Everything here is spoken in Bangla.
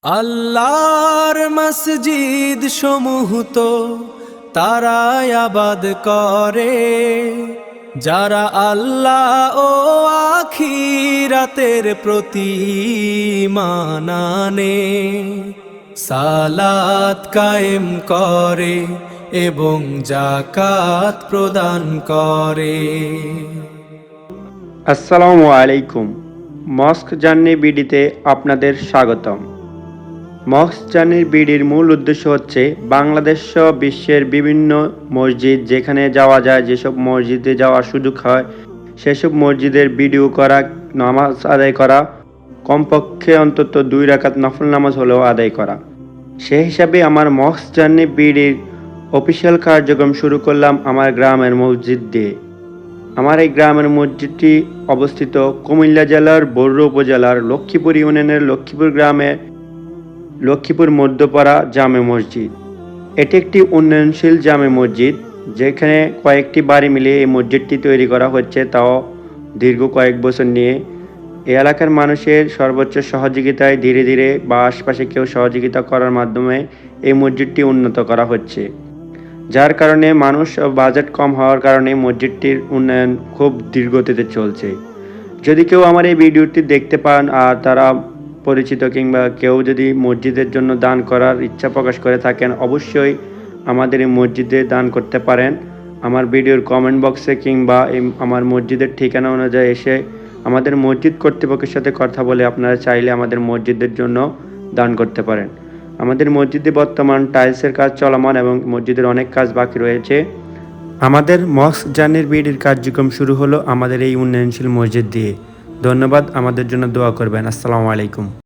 আল্লাহর মসজিদ সমূহ তো তারাই আবাদ করে যারা আল্লাহ ও আখিরাতের প্রতি ঈমান আনে, সালাত কায়েম করে এবং যাকাত প্রদান করে। আসসালামু আলাইকুম। মস্ক জার্নি বিডিতে আপনাদের স্বাগতম। মস্ক জার্নি বিডির মূল উদ্দেশ্য হচ্ছে বাংলাদেশ সহ বিশ্বের বিভিন্ন মসজিদ যেখানে যাওয়া যায়, যেসব মসজিদে যাওয়ার সুযোগ হয় সেসব মসজিদের ভিডিও করা, নামাজ আদায় করা, কমপক্ষে অন্তত 2 রাকাত নফল নামাজ হলেও আদায় করা। সেই হিসাবে আমার মস্ক জার্নি বিডির অফিসিয়াল কার্যক্রম শুরু করলাম আমার গ্রামের মসজিদ দিয়ে। আমার এই গ্রামের মসজিদটি অবস্থিত কুমিল্লা জেলার বরুড়া উপজেলার লক্ষ্মীপুর ইউনিয়নের লক্ষ্মীপুর গ্রামের লক্ষ্মীপুর মধ্যপাড়া জামে মসজিদ। এটি একটি উন্নয়নশীল জামে মসজিদ, যেখানে কয়েকটি বাড়ি মিলিয়ে এই মসজিদটি তৈরি করা হচ্ছে, তাও দীর্ঘ কয়েক বছর নিয়ে। এই এলাকার মানুষের সর্বোচ্চ সহযোগিতায় ধীরে ধীরে বা আশপাশে কেউ সহযোগিতা করার মাধ্যমে এই মসজিদটি উন্নত করা হচ্ছে, যার কারণে মানুষ ও বাজেট কম হওয়ার কারণে মসজিদটির উন্নয়ন খুব ধীরগতিতে চলছে। যদি কেউ আমার এই ভিডিওটি দেখতে পান আর তারা পরিচিত কিংবা কেউ যদি মসজিদের জন্য দান করার ইচ্ছা প্রকাশ করে থাকেন, অবশ্যই আমাদের এই মসজিদে দান করতে পারেন। আমার ভিডিওর কমেন্ট বক্সে কিংবা আমার মসজিদের ঠিকানা অনুযায়ী এসে আমাদের মসজিদ কর্তৃপক্ষের সাথে কথা বলে আপনারা চাইলে আমাদের মসজিদের জন্য দান করতে পারেন। আমাদের মসজিদে বর্তমান টাইলসের কাজ চলমান এবং মসজিদের অনেক কাজ বাকি রয়েছে। আমাদের মস্ক জার্নির বিডির কার্যক্রম শুরু হলো আমাদের এই উন্নয়নশীল মসজিদ দিয়ে। ধন্যবাদ, আমাদের জন্য দোয়া করবেন। আসসালামু আলাইকুম।